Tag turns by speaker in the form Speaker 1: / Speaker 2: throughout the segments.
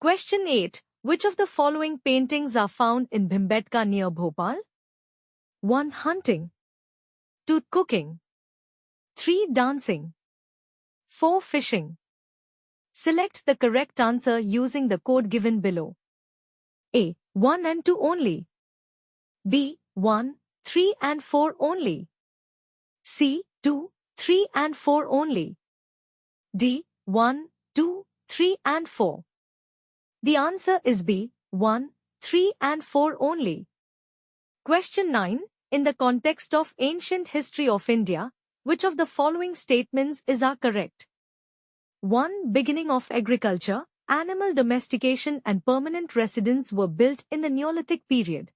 Speaker 1: Question 8. Which of the following paintings are found in Bhimbetka near Bhopal? 1. Hunting. 2. Cooking. 3. Dancing. 4. Fishing. Select the correct answer using the code given below. A. 1 and 2 only. B. 1, 3 and 4 only. C. 2, 3 and 4 only. D. 1, 2, 3 and 4. The answer is B. 1, 3 and 4 only. Question 9. In the context of ancient history of India, which of the following statements are correct? 1. Beginning of agriculture, animal domestication and permanent residence were built in the Neolithic period.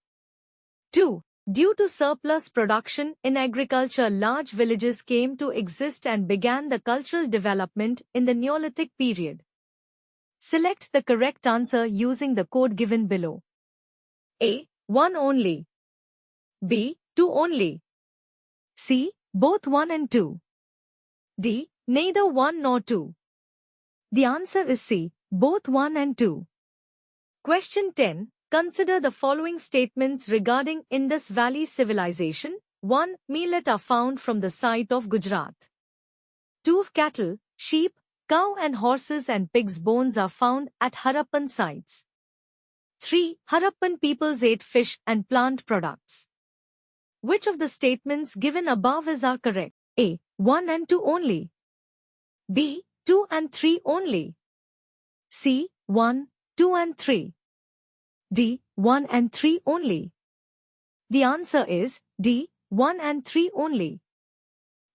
Speaker 1: 2. Due to surplus production in agriculture, large villages came to exist and began the cultural development in the Neolithic period. Select the correct answer using the code given below. A. 1 only. B. 2 only. C. Both 1 and 2. D. Neither 1 nor 2. The answer is C. Both 1 and 2. Question 10. Consider the following statements regarding Indus Valley Civilization. 1. Millet are found from the site of Gujarat. 2. Cattle, sheep, cow and horses and pigs' bones are found at Harappan sites. 3. Harappan peoples ate fish and plant products. Which of the statements given above are correct? A. 1 and 2 only. B. 2 and 3 only. C. 1, 2 and 3. D. 1 and 3 only. The answer is D. 1 and 3 only.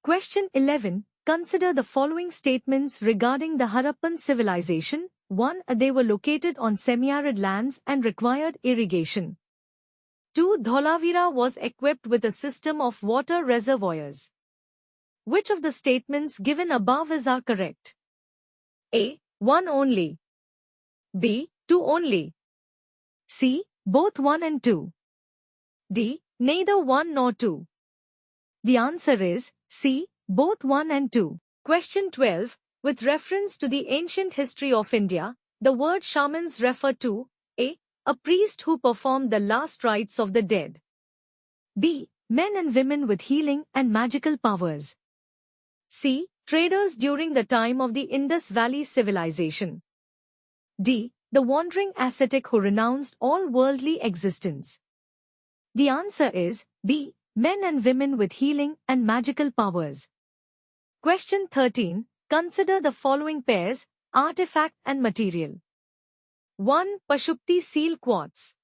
Speaker 1: Question 11. Consider the following statements regarding the Harappan civilization. 1. They were located on semi-arid lands and required irrigation. 2. Dholavira was equipped with a system of water reservoirs. Which of the statements given above are correct? A. 1 only. B. 2 only. C. Both 1 and 2. D. Neither 1 nor 2. The answer is C. Both 1 and 2. Question 12. With reference to the ancient history of India, the word shamans refer to A priest who performed the last rites of the dead. B. Men and women with healing and magical powers. C. Traders during the time of the Indus Valley Civilization. D. The wandering ascetic who renounced all worldly existence. The answer is B. Men and women with healing and magical powers. Question 13. Consider the following pairs, artifact and material. 1. Pashupti seal quartz.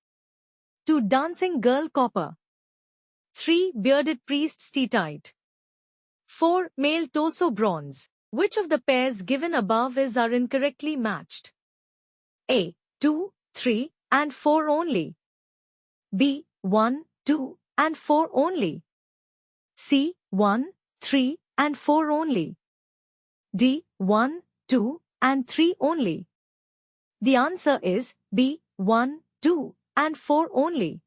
Speaker 1: 2. Dancing girl copper. 3. Bearded priest steatite. 4. Male torso bronze. Which of the pairs given above are incorrectly matched? A. 2, 3, and 4 only. B. 1, 2, and 4 only. C. 1, 3, and 4 only. D. 1, 2, and 3 only. The answer is B. 1, 2, and 4 only.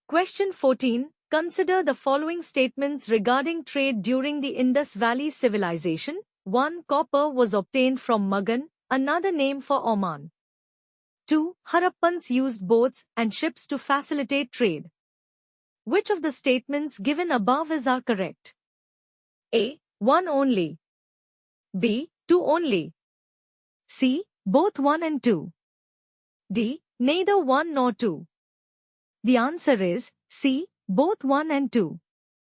Speaker 1: Question 14. Consider the following statements regarding trade during the Indus Valley Civilization. 1. Copper was obtained from Magan, another name for Oman. 2. Harappans used boats and ships to facilitate trade. Which of the statements given above are correct? A. 1 only. B. 2 only. C. Both 1 and 2. D. Neither 1 nor 2. The answer is C. Both 1 and 2.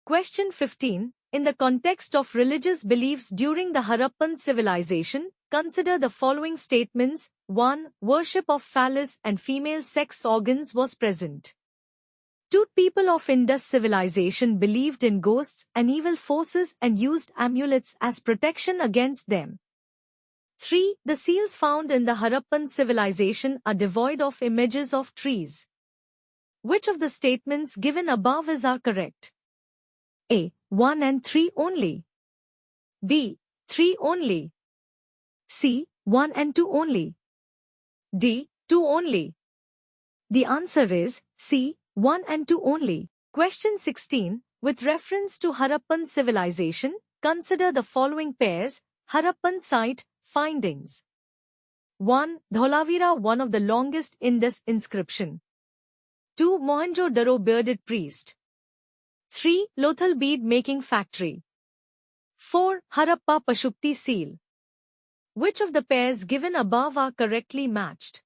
Speaker 1: Question 15. In the context of religious beliefs during the Harappan civilization, consider the following statements. 1. Worship of phallus and female sex organs was present. 2. People of Indus civilization believed in ghosts and evil forces and used amulets as protection against them. 3. The seals found in the Harappan civilization are devoid of images of trees. Which of the statements given above are correct? A. 1 and 3 only. B. 3 only. C. 1 and 2 only. D. 2 only. The answer is C. 1 and 2 only. Question 16. With reference to Harappan civilization, consider the following pairs, Harappan site, findings. 1. Dholavira, one of the longest Indus inscription. 2. Mohenjo-daro bearded priest. 3. Lothal bead making factory. 4. Harappa Pashupti seal. Which of the pairs given above are correctly matched?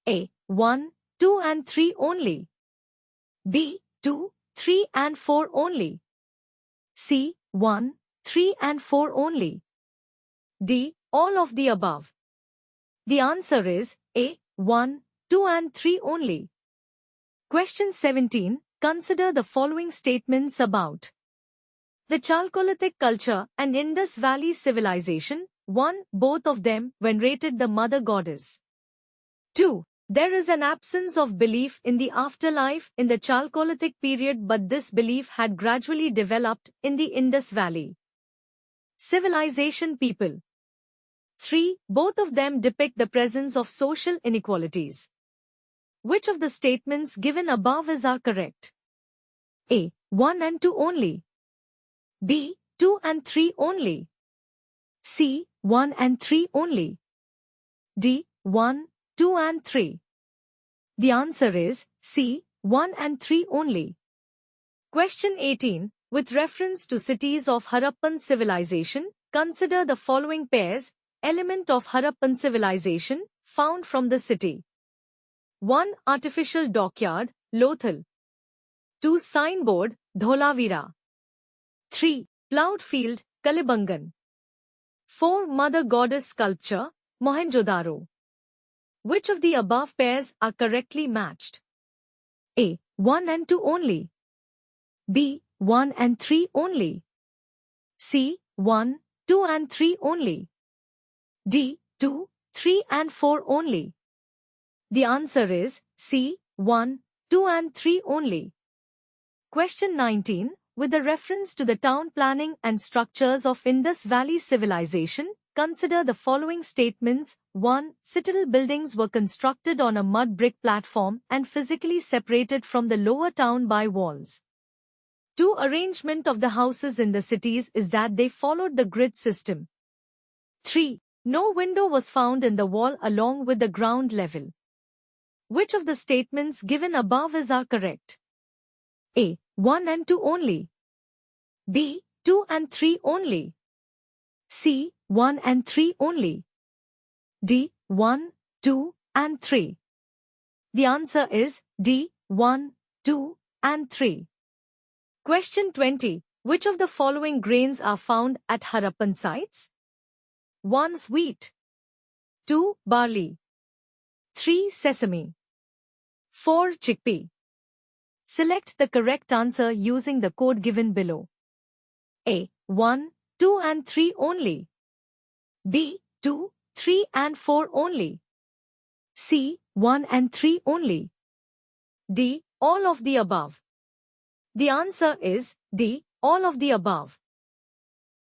Speaker 1: A. 1, 2 and 3 only. B. 2, 3 and 4 only. C. 1, 3 and 4 only. D. All of the above. The answer is A. 1, 2 and 3 only. Question 17. Consider the following statements about the Chalcolithic culture and Indus Valley civilization. 1. Both of them venerated the mother goddess. 2. There is an absence of belief in the afterlife in the Chalcolithic period, but this belief had gradually developed in the Indus Valley civilization people. 3. Both of them depict the presence of social inequalities. Which of the statements given above are correct? A. 1 and 2 only. B. 2 and 3 only. C. 1 and 3 only. D. 1, 2 and 3. The answer is C. 1 and 3 only. Question 18. With reference to cities of Harappan civilization, consider the following pairs, element of Harappan civilization, found from the city. 1. Artificial dockyard, Lothal. 2. Signboard, Dholavira. 3. Ploughed field, Kalibangan. 4. Mother goddess sculpture, Mohenjo-daro. Which of the above pairs are correctly matched? A. 1 and 2 only. B. 1 and 3 only. C. 1, 2 and 3 only. D. 2, 3 and 4 only. The answer is C. 1, 2 and 3 only. Question 19. With the reference to the town planning and structures of Indus Valley civilization, consider the following statements. 1. Citadel buildings were constructed on a mud brick platform and physically separated from the lower town by walls. 2. Arrangement of the houses in the cities is that they followed the grid system. 3. No window was found in the wall along with the ground level. Which of the statements given above are correct? A. 1 and 2 only. B. 2 and 3 only. C. 1 and 3 only. D. 1, 2 and 3. The answer is D. 1, 2 and 3. Question 20. Which of the following grains are found at Harappan sites? 1. Wheat. 2. Barley. 3. Sesame. 4. Chickpea. Select the correct answer using the code given below. A. 1, 2 and 3 only. B. 2, 3 and 4 only. C. 1 and 3 only. D. All of the above. The answer is D. All of the above.